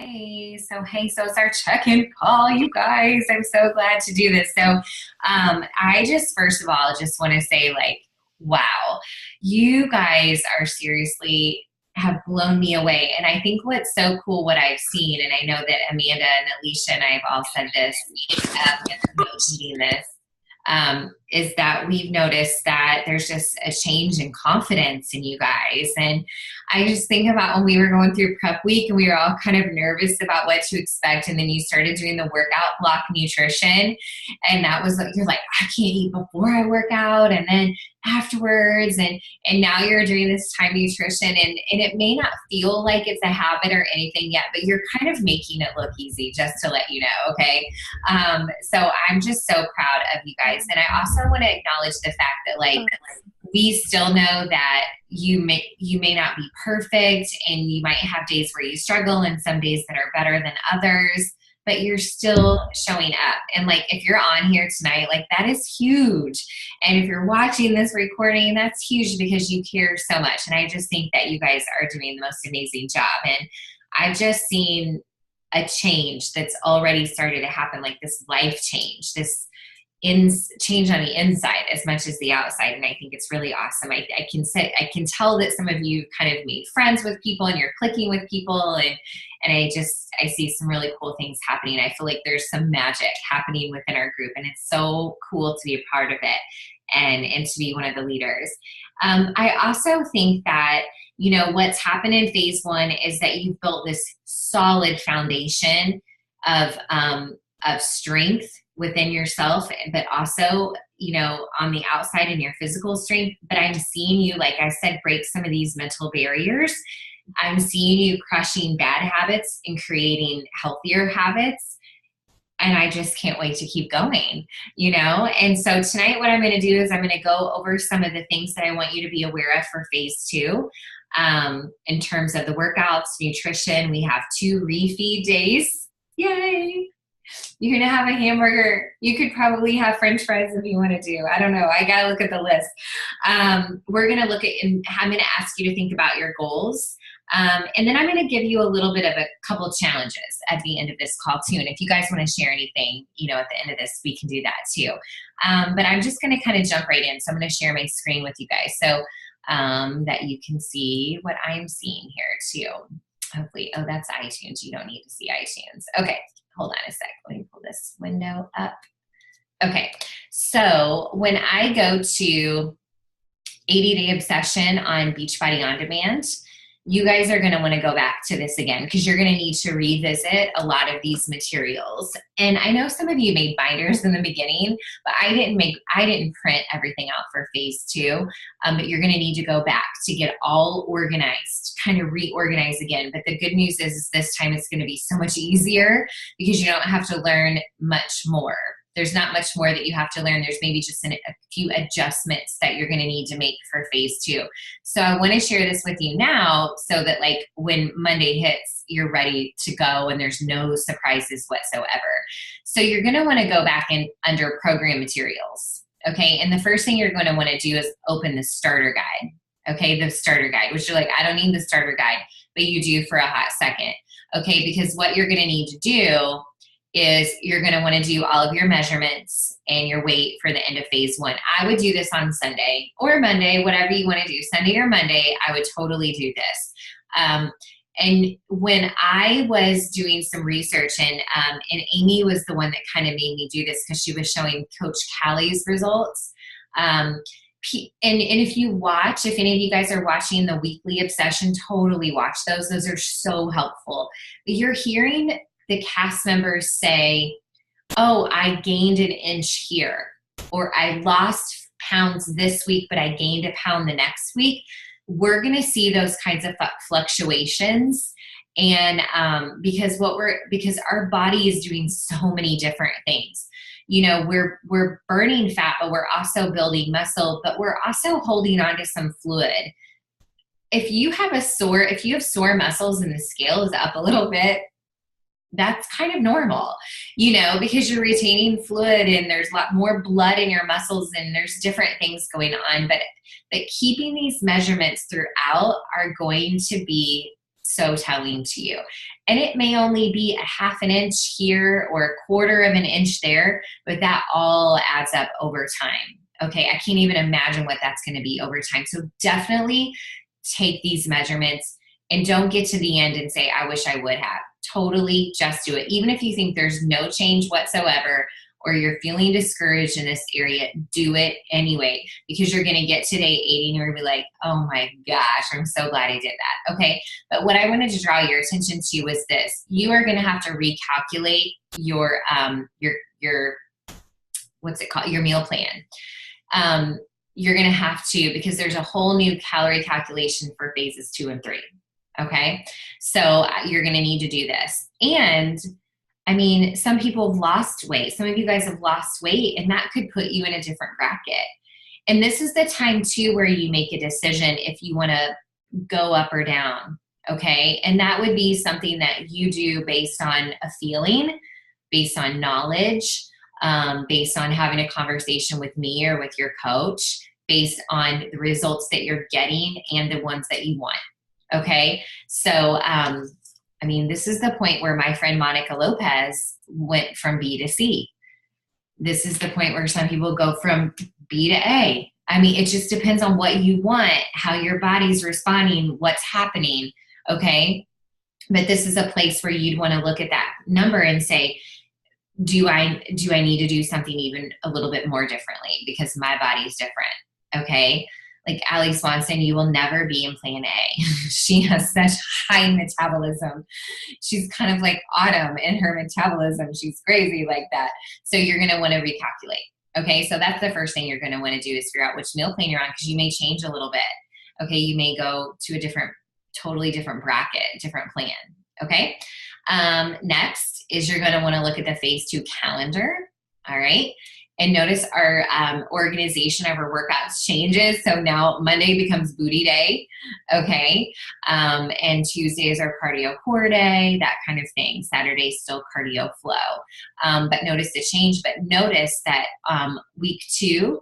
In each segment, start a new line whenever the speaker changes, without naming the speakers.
So it's our check-in call, you guys. I'm so glad to do this. I just first of all just want to say, like, wow, you guys are seriously have blown me away. And I think what's so cool, what I've seen, and I know that Amanda and Alicia and I have all said this, promoting this, is that we've noticed that there's just a change in confidence in you guys. And I just think about when we were going through prep week and we were all kind of nervous about what to expect. And then you started doing the workout block nutrition. And that was like, you're like, I can't eat before I work out and then afterwards. And now you're doing this time nutrition and it may not feel like it's a habit or anything yet, but you're kind of making it look easy, just to let you know. Okay. So I'm just so proud of you guys. And I also want to acknowledge the fact that, like, we still know that you may not be perfect and you might have days where you struggle and some days that are better than others, but you're still showing up. And like, if you're on here tonight, like, that is huge. And if you're watching this recording, that's huge because you care so much. And I just think that you guys are doing the most amazing job. And I've just seen a change that's already started to happen, like this life change, this change on the inside as much as the outside. And I think it's really awesome. I can tell that some of you kind of made friends with people and you're clicking with people. And I see some really cool things happening. I feel like there's some magic happening within our group and it's so cool to be a part of it and to be one of the leaders. I also think that, what's happened in phase one is that you've built this solid foundation of strength within yourself, but also, on the outside in your physical strength. But I'm seeing you, like I said, break some of these mental barriers. I'm seeing you crushing bad habits and creating healthier habits. And I just can't wait to keep going, And so tonight what I'm going to do is I'm going to go over some of the things that I want you to be aware of for phase two. In terms of the workouts, nutrition, we have 2 refeed days. Yay! You're going to have a hamburger. You could probably have French fries if you want to do. I don't know. I got to look at the list. We're going to look at, and I'm going to ask you to think about your goals. And then I'm going to give you a little bit of a couple challenges at the end of this call too. And if you guys want to share anything, at the end of this, we can do that too. But I'm just going to kind of jump right in. So I'm going to share my screen with you guys so that you can see what I'm seeing here too. Hopefully, that's iTunes. You don't need to see iTunes. Okay. Hold on a sec. Let me pull this window up. Okay. So when I go to 80-Day Obsession on Beachbody On Demand, you guys are going to want to go back to this again because you're going to need to revisit a lot of these materials. And I know some of you made binders in the beginning, but I didn't print everything out for phase two. But you're going to need to go back to get all organized, kind of reorganize again. But the good news is this time it's going to be so much easier because you don't have to learn much more. There's not much more that you have to learn. There's maybe just a few adjustments that you're going to need to make for phase two. So I want to share this with you now so that, like, when Monday hits, you're ready to go and there's no surprises whatsoever. So you're going to want to go back in under program materials. Okay. And the first thing you're going to want to do is open the starter guide. Okay. The starter guide, which you're like, I don't need the starter guide, but you do for a hot second. Okay. Because what you're going to need to do is you're going to want to do all of your measurements and your weight for the end of phase one. I would do this on Sunday or Monday, whatever you want to do, Sunday or Monday, I would totally do this. And when I was doing some research and Amy was the one that kind of made me do this because she was showing Coach Callie's results. And if you watch, if any of you guys are watching the weekly obsession, totally watch those. Those are so helpful. But you're hearing the cast members say, oh, I gained an inch here, or I lost pounds this week, but I gained a pound the next week. We're going to see those kinds of fluctuations. And because our body is doing so many different things. We're burning fat, but we're also building muscle, but we're also holding on to some fluid. If you have sore muscles and the scale is up a little bit, that's kind of normal, because you're retaining fluid and there's a lot more blood in your muscles and there's different things going on. But keeping these measurements throughout are going to be so telling to you. And it may only be a half an inch here or a quarter of an inch there, but that all adds up over time. Okay, I can't even imagine what that's going to be over time. So definitely take these measurements and don't get to the end and say, I wish I would have. Totally just do it. Even if you think there's no change whatsoever or you're feeling discouraged in this area, do it anyway, because you're going to get to day 80 and you're going to be like, oh my gosh, I'm so glad I did that. Okay. But what I wanted to draw your attention to was this. You are going to have to recalculate your what's it called? Your meal plan. You're going to have to, because there's a whole new calorie calculation for phases 2 and 3. Okay. So you're going to need to do this. And I mean, some people have lost weight. Some of you guys have lost weight, and that could put you in a different bracket. And this is the time too where you make a decision if you want to go up or down. Okay. And that would be something that you do based on a feeling, based on knowledge, based on having a conversation with me or with your coach, based on the results that you're getting and the ones that you want. Okay. So, I mean, this is the point where my friend Monica Lopez went from B to C. This is the point where some people go from B to A. I mean, it just depends on what you want, how your body's responding, what's happening. Okay. But this is a place where you'd want to look at that number and say, do I need to do something even a little bit more differently because my body's different? Okay. Like Ali Swanson, you will never be in plan A. She has such high metabolism. She's kind of like Autumn in her metabolism. She's crazy like that. So you're going to want to recalculate. Okay. So that's the first thing you're going to want to do is figure out which meal plan you're on, because you may change a little bit. Okay. You may go to a totally different bracket, different plan. Okay. Next is you're going to want to look at the phase 2 calendar. All right. And notice our organization of our workouts changes. So now Monday becomes booty day. Okay. And Tuesday is our cardio core day, that kind of thing. Saturday is still cardio flow. But notice the change. But notice that week 2,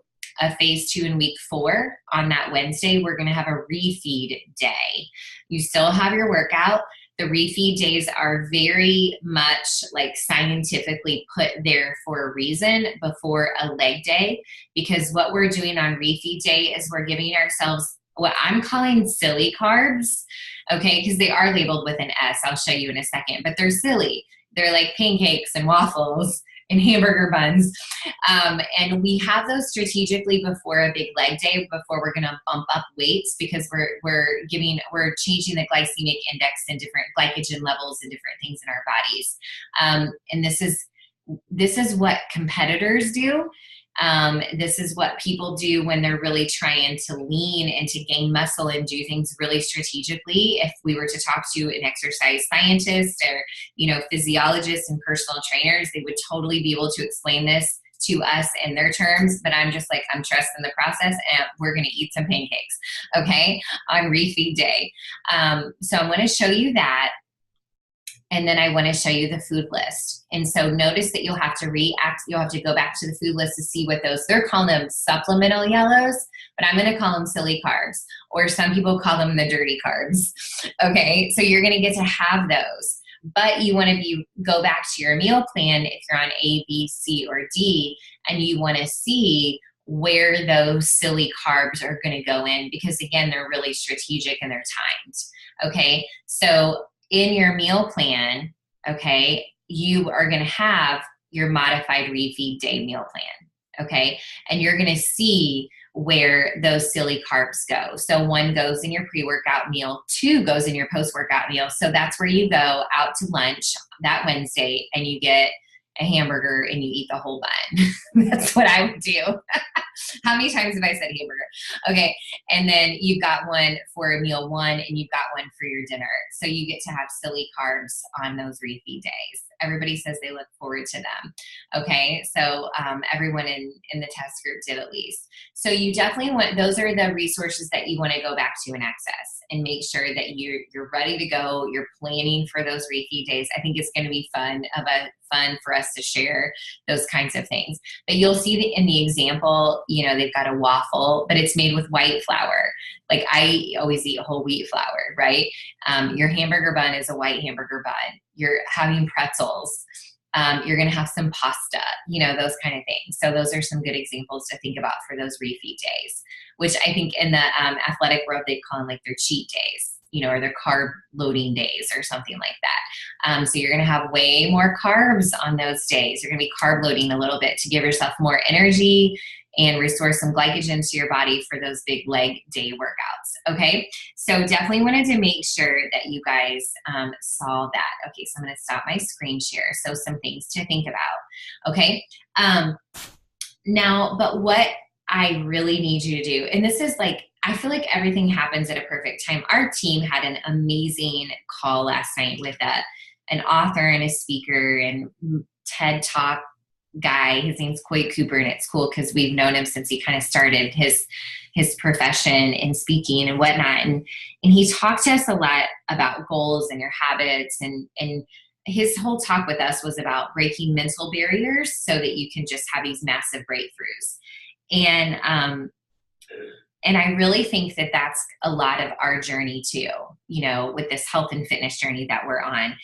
phase 2 and week 4, on that Wednesday, we're going to have a refeed day. You still have your workout. The refeed days are very much like scientifically put there for a reason before a leg day, because what we're doing on refeed day is we're giving ourselves what I'm calling silly carbs, okay, because they are labeled with an S. I'll show you in a second, but they're silly. They're like pancakes and waffles and hamburger buns. And we have those strategically before a big leg day, before we're going to bump up weights, because we're changing the glycemic index and different glycogen levels and different things in our bodies. And this is what competitors do. This is what people do when they're really trying to lean and to gain muscle and do things really strategically. If we were to talk to an exercise scientist or, physiologists and personal trainers, they would totally be able to explain this to us in their terms. But I'm just like, I'm trusting the process, and we're going to eat some pancakes, okay, on refeed day. So I'm going to show you that. And then I want to show you the food list. And so notice that you'll have to go back to the food list to see what they're calling them supplemental yellows, but I'm going to call them silly carbs, or some people call them the dirty carbs. Okay. So you're going to get to have those, but you want to go back to your meal plan if you're on A, B, C, or D, and you want to see where those silly carbs are going to go in, because again, they're really strategic and they're timed. Okay. So in your meal plan, okay, you are going to have your modified refeed day meal plan, okay? And you're going to see where those silly carbs go. So 1 goes in your pre-workout meal, 2 goes in your post-workout meal. So that's where you go out to lunch that Wednesday and you get a hamburger and you eat the whole bun. That's what I would do. How many times have I said hamburger? Okay. And then you've got one for meal 1 and you've got one for your dinner. So you get to have silly carbs on those refeed days. Everybody says they look forward to them. Okay. So everyone in the test group did at least. So you definitely those are the resources that you want to go back to and access. and make sure that you're ready to go. You're planning for those refeed days. I think it's going to be fun for us to share those kinds of things. But you'll see that in the example, they've got a waffle, but it's made with white flour. Like I always eat whole wheat flour, right? Your hamburger bun is a white hamburger bun. You're having pretzels. You're going to have some pasta, those kind of things. So those are some good examples to think about for those refeed days, which I think in the athletic world, they call them like their cheat days, or their carb loading days or something like that. So you're going to have way more carbs on those days. You're going to be carb loading a little bit to give yourself more energy and restore some glycogen to your body for those big leg day workouts. Okay. So definitely wanted to make sure that you guys saw that. Okay. So I'm going to stop my screen share. So some things to think about. Okay. Now, but what I really need you to do, and this is like, I feel like everything happens at a perfect time. Our team had an amazing call last night with an author and a speaker and TED Talk guy. His name's Coy Cooper, and it's cool because we've known him since he kind of started his profession in speaking and whatnot. And he talked to us a lot about goals and your habits, and his whole talk with us was about breaking mental barriers so that you can just have these massive breakthroughs. And I really think that that's a lot of our journey too, with this health and fitness journey that we're on,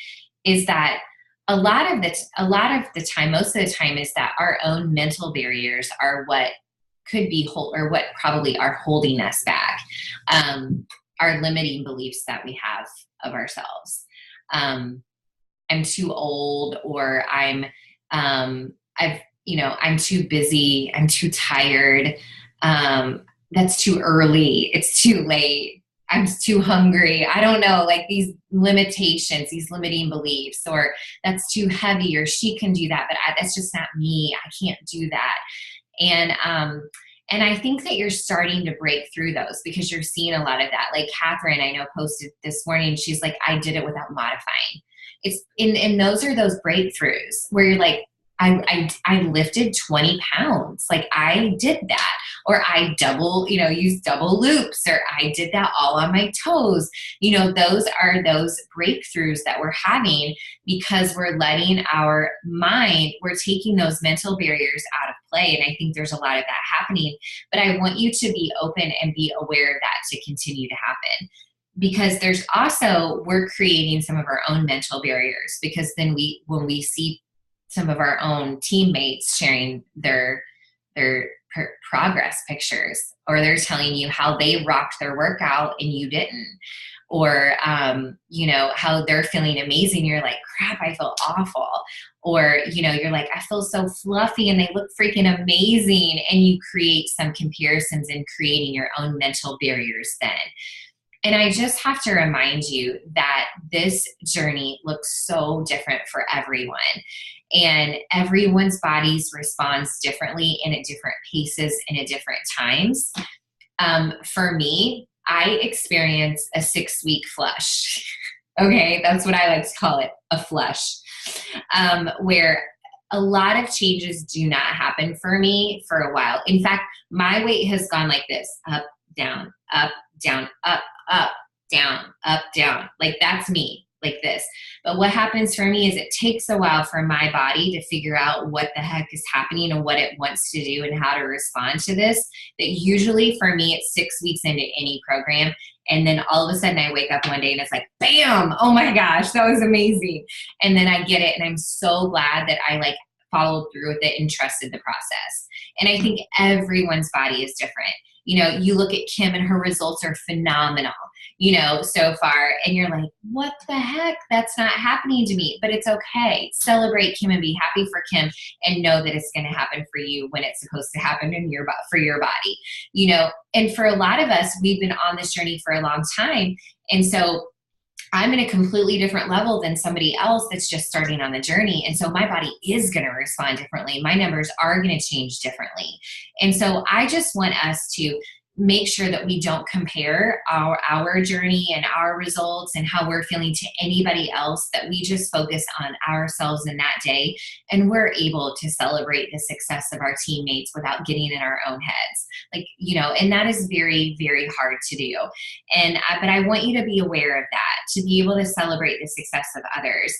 is that a lot of the time, most of the time, is that our own mental barriers are what could be or what probably are holding us back. Our limiting beliefs that we have of ourselves. I'm too old, or I'm too busy. I'm too tired. That's too early. It's too late. I'm too hungry. I don't know, like these limitations, these limiting beliefs, or that's too heavy, or she can do that, but that's just not me. I can't do that. And I think that you're starting to break through those because you're seeing a lot of that. Like Catherine, I know, posted this morning, she's like, I did it without modifying. And those are those breakthroughs where you're like, I lifted 20 pounds. Like I did that, or I used double loops, or I did that all on my toes. Those are those breakthroughs that we're having because we're letting our mind, we're taking those mental barriers out of play. And I think there's a lot of that happening, but I want you to be open and be aware of that to continue to happen. Because there's also, we're creating some of our own mental barriers, because then when we see some of our own teammates sharing their progress pictures, or they're telling you how they rocked their workout and you didn't, or how they're feeling amazing, you're like, crap, I feel awful, or you're like, I feel so fluffy and they look freaking amazing, and you create some comparisons and creating your own mental barriers then. And I just have to remind you that this journey looks so different for everyone. And everyone's bodies responds differently and at different paces and at different times. For me, I experienced a 6-week flush. Okay, that's what I like to call it, a flush, where a lot of changes do not happen for me for a while. In fact, my weight has gone like this: up, down, up, down, up, down. Like that's me, like this. But what happens for me is it takes a while for my body to figure out what the heck is happening and what it wants to do and how to respond to this. That usually for me, it's 6 weeks into any program. And then all of a sudden I wake up one day and it's like, bam, oh my gosh, that was amazing. And then I get it. And I'm so glad that I followed through with it and trusted the process. And I think everyone's body is different. You look at Kim and her results are phenomenal, so far. And you're like, what the heck? That's not happening to me. But it's okay. Celebrate Kim and be happy for Kim and know that it's going to happen for you when it's supposed to happen for your body, And for a lot of us, we've been on this journey for a long time. And so I'm in a completely different level than somebody else that's just starting on the journey. And so my body is going to respond differently. My numbers are going to change differently. And so I just want us to make sure that we don't compare our journey and our results and how we're feeling to anybody else, that we just focus on ourselves in that day, and we're able to celebrate the success of our teammates without getting in our own heads. Like, and that is very, very hard to do. But I want you to be aware of that, to be able to celebrate the success of others.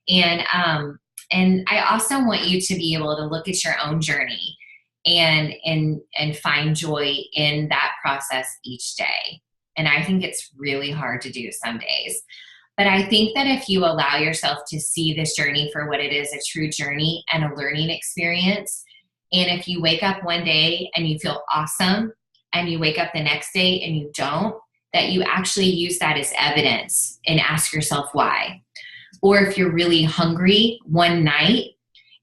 And I also want you to be able to look at your own journey and find joy in that process each day. And I think it's really hard to do some days. But I think that if you allow yourself to see this journey for what it is, a true journey and a learning experience, and if you wake up one day and you feel awesome, and you wake up the next day and you don't, that you actually use that as evidence and ask yourself why. Or if you're really hungry one night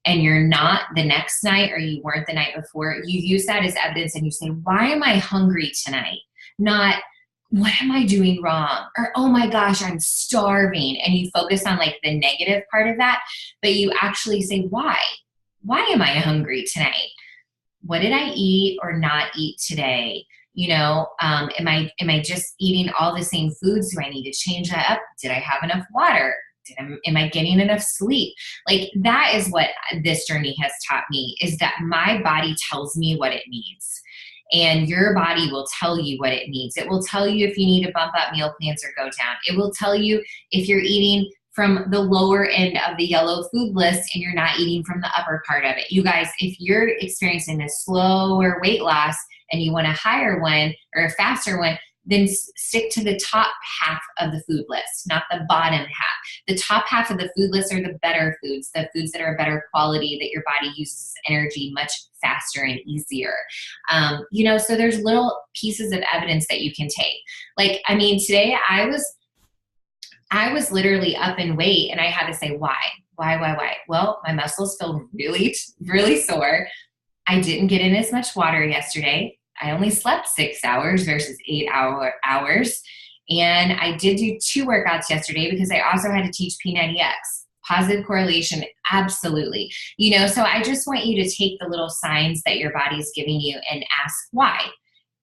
and you're not the next night, or you weren't the night before, you use that as evidence and you say, why am I hungry tonight? Not, what am I doing wrong? Or, oh my gosh, I'm starving. And you focus on like the negative part of that, but you actually say, why? Why am I hungry tonight? What did I eat or not eat today? Am I just eating all the same foods? Do I need to change that up? Did I have enough water? Am I getting enough sleep? Like, that is what this journey has taught me, is that my body tells me what it needs. And your body will tell you what it needs. It will tell you if you need to bump up meal plans or go down. It will tell you if you're eating from the lower end of the yellow food list and you're not eating from the upper part of it. You guys, if you're experiencing a slower weight loss and you want a higher one or a faster one, then stick to the top half of the food list, not the bottom half. The top half of the food list are the better foods, the foods that are better quality, that your body uses energy much faster and easier. So there's little pieces of evidence that you can take. Like, I mean, today I was literally up in weight and I had to say, why? Well, my muscles feel really, really sore. I didn't get in as much water yesterday. I only slept 6 hours versus 8 hours. And I did do 2 workouts yesterday because I also had to teach P90X. Positive correlation, absolutely. So I just want you to take the little signs that your body's giving you and ask why.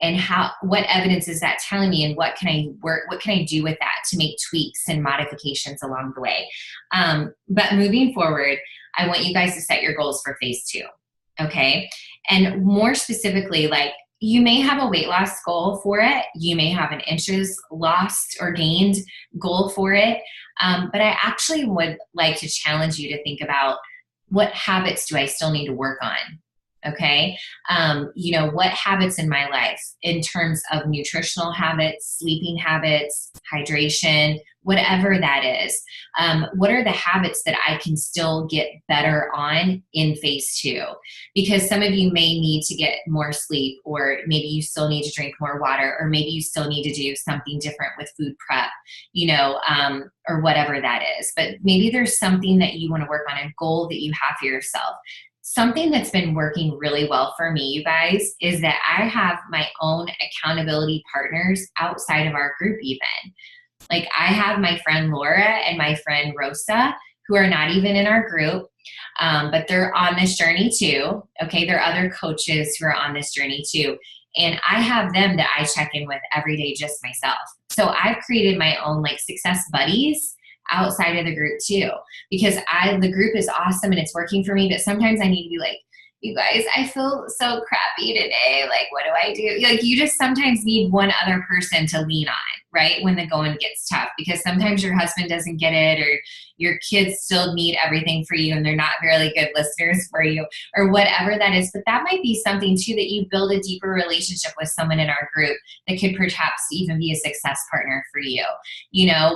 And what evidence is that telling me, and what can I do with that to make tweaks and modifications along the way? But moving forward, I want you guys to set your goals for phase 2. Okay. And more specifically, like, you may have a weight loss goal for it. You may have an inches lost or gained goal for it. But I actually would like to challenge you to think about, what habits do I still need to work on? Okay. What habits in my life in terms of nutritional habits, sleeping habits, hydration, whatever that is. What are the habits that I can still get better on in phase 2? Because some of you may need to get more sleep, or maybe you still need to drink more water, or maybe you still need to do something different with food prep, or whatever that is. But maybe there's something that you want to work on, a goal that you have for yourself. Something that's been working really well for me, you guys, is that I have my own accountability partners outside of our group even. Like, I have my friend Laura and my friend Rosa, who are not even in our group, but they're on this journey too. Okay, there are other coaches who are on this journey too. And I have them that I check in with every day, just myself. So I've created my own like success buddies outside of the group too, because the group is awesome and it's working for me, but sometimes I need to be like, you guys, I feel so crappy today. Like, what do I do? Like, you just sometimes need one other person to lean on, right? When the going gets tough, because sometimes your husband doesn't get it, or your kids still need everything for you and they're not really good listeners for you, or whatever that is. But that might be something too, that you build a deeper relationship with someone in our group that could perhaps even be a success partner for you,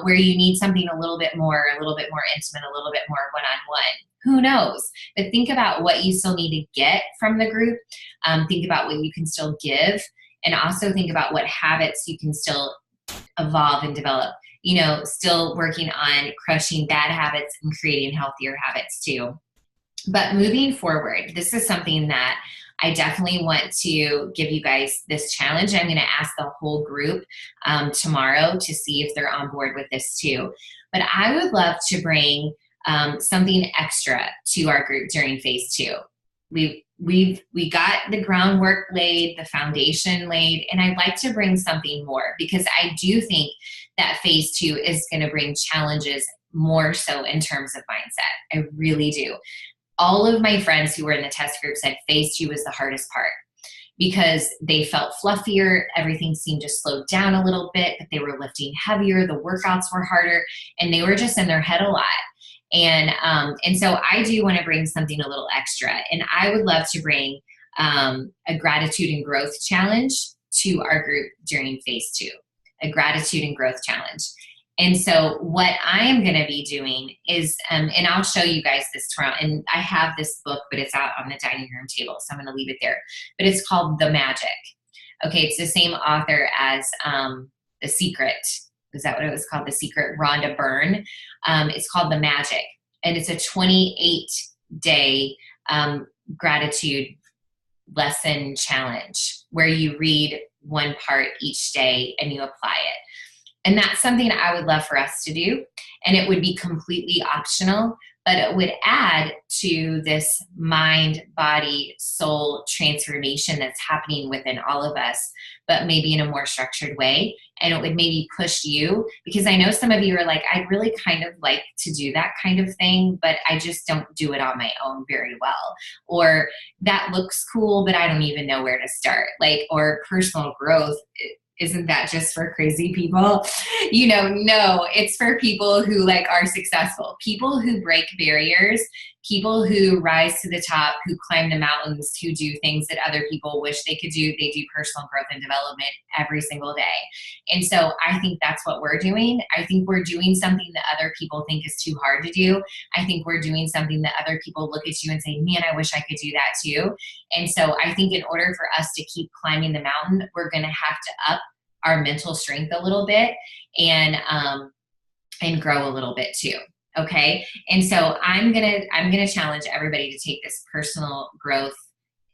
where you need something a little bit more intimate, a little bit more one-on-one. Who knows? But think about what you still need to get from the group. Think about what you can still give, and also think about what habits you can still evolve and develop. Still working on crushing bad habits and creating healthier habits too. But moving forward, this is something that I definitely want to give you guys this challenge. I'm going to ask the whole group tomorrow to see if they're on board with this too. But I would love to bring something extra to our group during phase 2. we got the groundwork laid, the foundation laid, and I'd like to bring something more, because I do think that phase 2 is going to bring challenges more so in terms of mindset. I really do. All of my friends who were in the test group said phase 2 was the hardest part, because they felt fluffier. Everything seemed to slow down a little bit, but they were lifting heavier. The workouts were harder, and they were just in their head a lot. And so I do want to bring something a little extra, and I would love to bring a gratitude and growth challenge to our group during phase 2, a gratitude and growth challenge. And so what I am going to be doing is, and I'll show you guys this tomorrow, and I have this book, but it's out on the dining room table, so I'm going to leave it there. But it's called The Magic. Okay, it's the same author as The Secret. Is that what it was called? The Secret, Rhonda Byrne. It's called The Magic, and it's a 28-day gratitude lesson challenge where you read one part each day and you apply it. And that's something I would love for us to do. And it would be completely optional, but it would add to this mind, body, soul transformation that's happening within all of us, but maybe in a more structured way. And it would maybe push you, because I know some of you are like, I'd really kind of like to do that kind of thing, but I just don't do it on my own very well. Or that looks cool, but I don't even know where to start. Like, or personal growth, isn't that just for crazy people? No, it's for people who like are successful, people who break barriers, people who rise to the top, who climb the mountains, who do things that other people wish they could do. They do personal growth and development every single day. And so I think that's what we're doing. I think we're doing something that other people think is too hard to do. I think we're doing something that other people look at you and say, man, I wish I could do that too. And so I think in order for us to keep climbing the mountain, we're going to have to up our mental strength a little bit and grow a little bit too. Okay. And so I'm going to challenge everybody to take this personal growth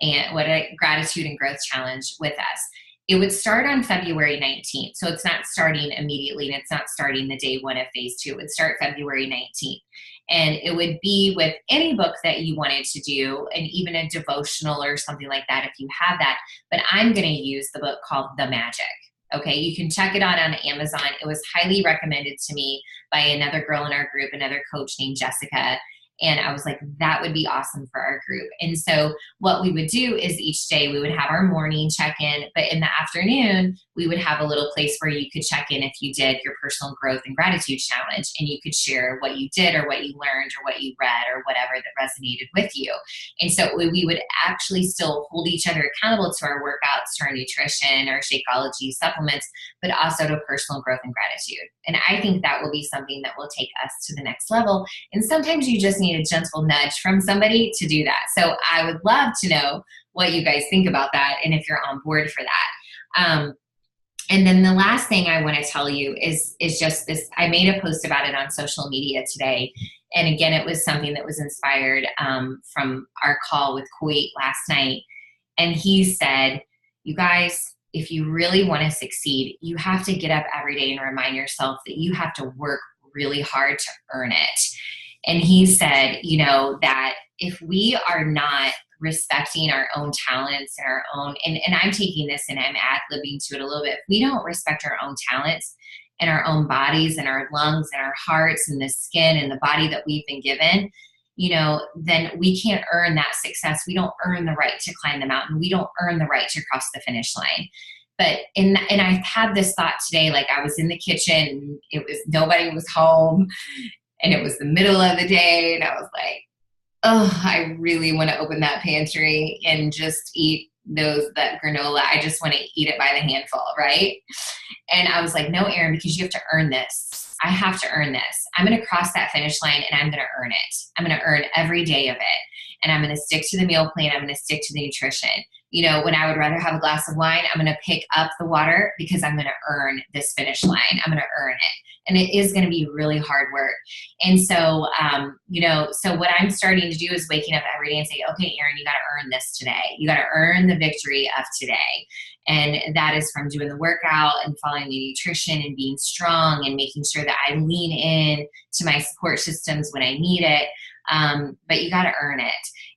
and gratitude and growth challenge with us. It would start on February 19th. So it's not starting immediately, and it's not starting the day 1 of phase 2. It would start February 19th. And it would be with any book that you wanted to do, and even a devotional or something like that if you have that. But I'm going to use the book called The Magic. Okay, you can check it out on Amazon. It was highly recommended to me by another girl in our group, another coach named Jessica. And I was like, that would be awesome for our group. And so what we would do is each day we would have our morning check-in, but in the afternoon, we would have a little place where you could check in if you did your personal growth and gratitude challenge, and you could share what you did or what you learned or what you read or whatever that resonated with you. And so we would actually still hold each other accountable to our workouts, to our nutrition, our Shakeology supplements, but also to personal growth and gratitude. And I think that will be something that will take us to the next level. And sometimes you just need a gentle nudge from somebody to do that. So I would love to know what you guys think about that, and if you're on board for that. And then the last thing I want to tell you is just this. I made a post about it on social media today. And again, it was something that was inspired from our call with Kuwait last night. And he said, you guys, if you really want to succeed, you have to get up every day and remind yourself that you have to work really hard to earn it. And he said, that if we are not respecting our own talents and our own, and I'm taking this and I'm ad-libbing to it a little bit, if we don't respect our own talents and our own bodies and our lungs and our hearts and the skin and the body that we've been given, then we can't earn that success. We don't earn the right to climb the mountain. We don't earn the right to cross the finish line. But, and I had this thought today, like I was in the kitchen, nobody was home, and it was the middle of the day, and I was like, oh, I really want to open that pantry and just eat that granola. I just want to eat it by the handful, right? And I was like, no, Erin, because you have to earn this. I have to earn this. I'm going to cross that finish line, and I'm going to earn it. I'm going to earn every day of it. And I'm going to stick to the meal plan. I'm going to stick to the nutrition. When I would rather have a glass of wine, I'm going to pick up the water because I'm going to earn this finish line. I'm going to earn it. And it is going to be really hard work. And so, so what I'm starting to do is waking up every day and say, okay, Erin, you got to earn this today. You got to earn the victory of today. And that is from doing the workout and following the nutrition and being strong and making sure that I lean in to my support systems when I need it. but you got to earn it.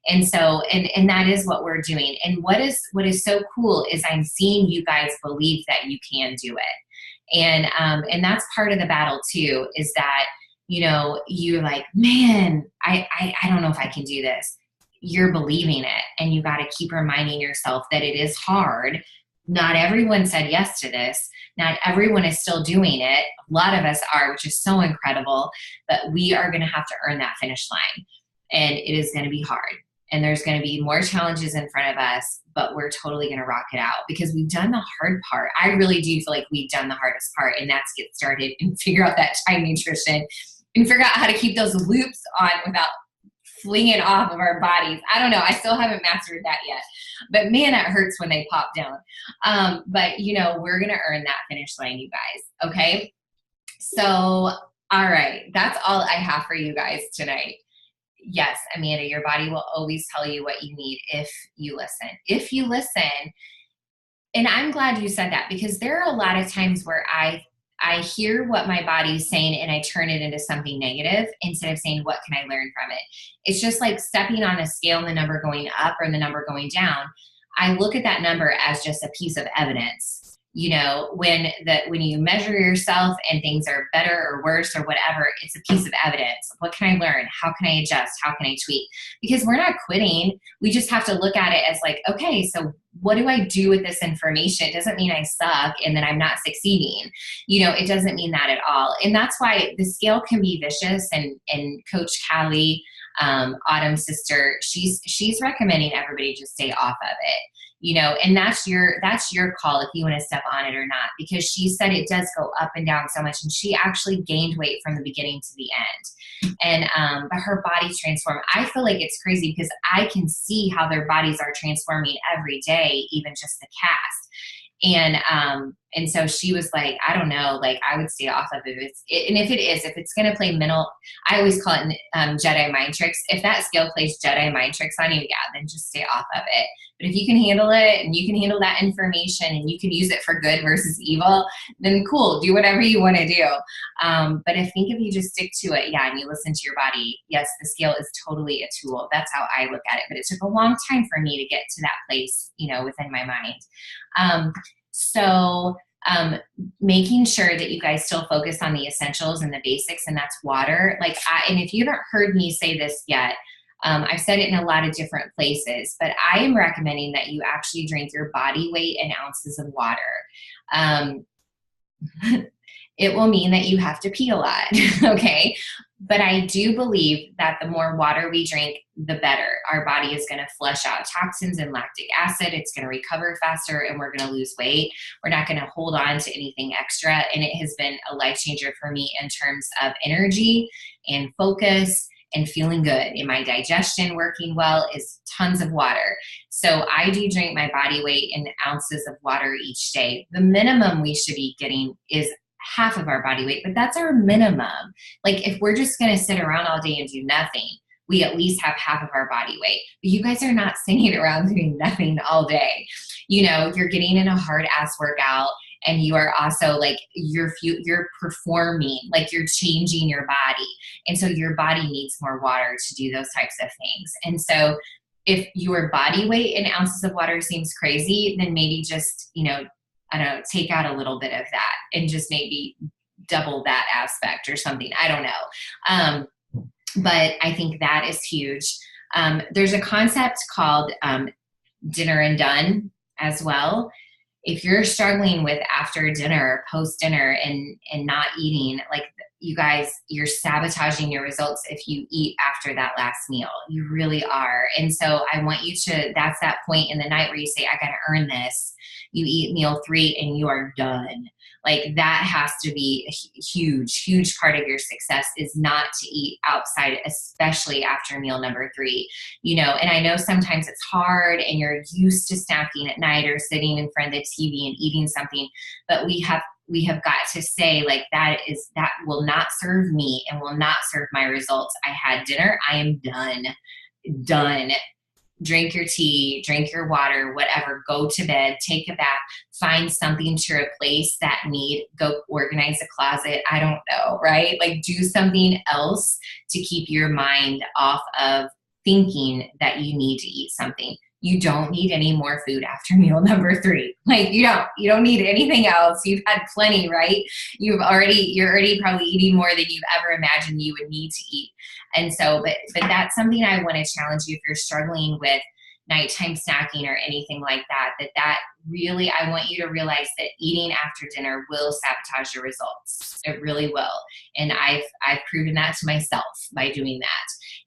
And so, and that is what we're doing. And what is so cool is I'm seeing you guys believe that you can do it. And that's part of the battle too, is that, you know, you're like, man, I don't know if I can do this. You're believing it, and you got to keep reminding yourself that it is hard. Not everyone said yes to this. Not everyone is still doing it. A lot of us are, which is so incredible, but we are going to have to earn that finish line, and it is going to be hard. And there's going to be more challenges in front of us, but we're totally going to rock it out because we've done the hard part. I really do feel like we've done the hardest part, and that's get started and figure out that time nutrition and figure out how to keep those loops on without flinging off of our bodies. I don't know. I still haven't mastered that yet, but man, it hurts when they pop down. But you know, we're going to earn that finish line, you guys. Okay. So, all right. That's all I have for you guys tonight. Yes, Amanda, your body will always tell you what you need if you listen. If you listen, and I'm glad you said that, because there are a lot of times where I hear what my body's saying and I turn it into something negative instead of saying, what can I learn from it? It's just like stepping on a scale and the number going up or the number going down. I look at that number as just a piece of evidence. You know, when you measure yourself and things are better or worse or whatever, it's a piece of evidence. What can I learn? How can I adjust? How can I tweak? Because we're not quitting. We just have to look at it as like, okay, so what do I do with this information? It doesn't mean I suck and that I'm not succeeding. You know, it doesn't mean that at all. And that's why the scale can be vicious. And Coach Callie, Autumn's sister, she's recommending everybody just stay off of it. You know, and that's your call if you want to step on it or not, because she said it does go up and down so much, and she actually gained weight from the beginning to the end. And but her body transformed. I feel like it's crazy because I can see how their bodies are transforming every day, even just the cast. And so she was like, I don't know, like I would stay off of it. And if it's going to play mental, I always call it Jedi mind tricks. If that scale plays Jedi mind tricks on you, yeah, then just stay off of it. But if you can handle it and you can handle that information and you can use it for good versus evil, then cool, do whatever you want to do. But I think if you just stick to it, yeah, and you listen to your body, yes, the scale is totally a tool. That's how I look at it. But it took a long time for me to get to that place, you know, within my mind. So making sure that you guys still focus on the essentials and the basics, and that's water. And if you haven't heard me say this yet, I've said it in a lot of different places, but I am recommending that you actually drink your body weight in ounces of water. It will mean that you have to pee a lot, okay? But I do believe that the more water we drink, the better. Our body is going to flush out toxins and lactic acid. It's going to recover faster, and we're going to lose weight. We're not going to hold on to anything extra, and it has been a life changer for me in terms of energy and focus and feeling good. And my digestion working well is tons of water. So I do drink my body weight in ounces of water each day. The minimum we should be getting is half of our body weight, but that's our minimum. Like if we're just going to sit around all day and do nothing, we at least have half of our body weight. But you guys are not sitting around doing nothing all day. You know, you're getting in a hard ass workout, and you are also like you're performing, like you're changing your body. And so your body needs more water to do those types of things. And so if your body weight in ounces of water seems crazy, then maybe just, you know, I don't know, take out a little bit of that and just maybe double that aspect or something. I don't know. But I think that is huge. There's a concept called dinner and done as well. If you're struggling with after dinner, post dinner and not eating, like you guys, you're sabotaging your results if you eat after that last meal. You really are. And so I want you to, that's that point in the night where you say, I got to earn this. You eat meal 3 and you are done. Like that has to be a huge part of your success, is not to eat outside, especially after meal number 3, you know. And I know sometimes it's hard and you're used to snacking at night or sitting in front of the TV and eating something, but we have got to say, like, that will not serve me and will not serve my results. I had dinner. I am done. drink your tea, drink your water, whatever, go to bed, take a bath, find something to replace that need, go organize a closet. I don't know, right? Like do something else to keep your mind off of thinking that you need to eat something. You don't need any more food after meal number 3. Like you don't need anything else. You've had plenty, right? You're already probably eating more than you've ever imagined you would need to eat. And so, but that's something I want to challenge you if you're struggling with nighttime snacking or anything like that, that really, I want you to realize that eating after dinner will sabotage your results. It really will. And I've proven that to myself by doing that.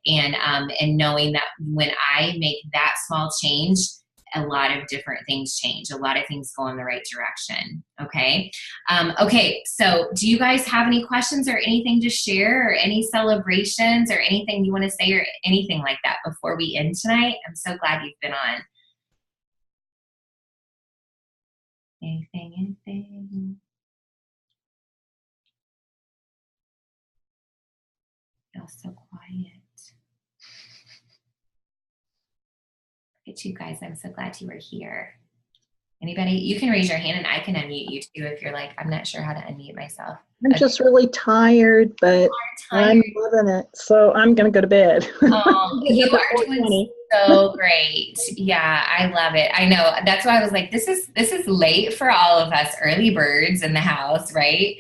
And knowing that when I make that small change, a lot of different things change. A lot of things go in the right direction. Okay. Okay. So do you guys have any questions or anything to share or any celebrations or anything you want to say or anything like that before we end tonight? I'm so glad you've been on. Anything? Feels so quiet. Look at you guys. I'm so glad you were here. Anybody? You can raise your hand and I can unmute you too if you're like, I'm not sure how to unmute myself.
I'm just really tired, but I'm loving it. So I'm going to go to bed.
Oh, you are doing so great. Yeah, I love it. I know. That's why I was like, this is late for all of us early birds in the house, right?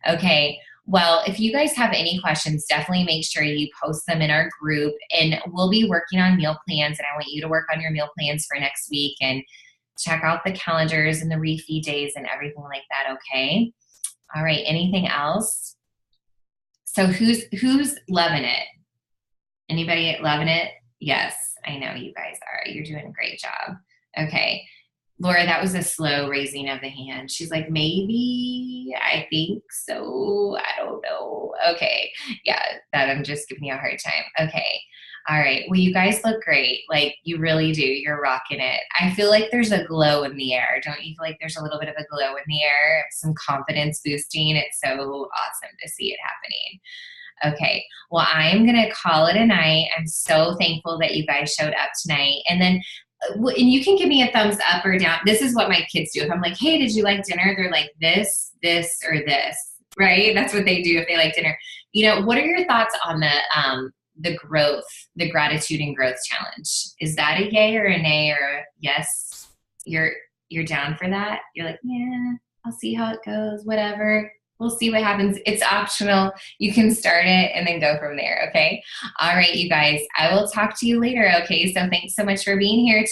Okay. Well, if you guys have any questions, definitely make sure you post them in our group, and we'll be working on meal plans, and I want you to work on your meal plans for next week and check out the calendars and the refeed days and everything like that. Okay. All right. Anything else? So who's loving it? Anybody loving it? Yes, I know you guys are. You're doing a great job. Okay. Laura, that was a slow raising of the hand. She's like, maybe, I think so. I don't know. Okay. Yeah, that I'm just giving you a hard time. Okay. All right. Well, you guys look great. Like, you really do. You're rocking it. I feel like there's a glow in the air. Don't you feel like there's a little bit of a glow in the air? Some confidence boosting. It's so awesome to see it happening. Okay. Well, I am going to call it a night. I'm so thankful that you guys showed up tonight. And then, and you can give me a thumbs up or down. This is what my kids do. If I'm like, hey, did you like dinner? They're like, this, or this, right? That's what they do if they like dinner. You know, what are your thoughts on the growth, the gratitude and growth challenge? Is that a yay or a nay or a yes? You're down for that? You're like, yeah, I'll see how it goes, whatever. We'll see what happens. It's optional. You can start it and then go from there, okay? All right, you guys. I will talk to you later, okay? So thanks so much for being here.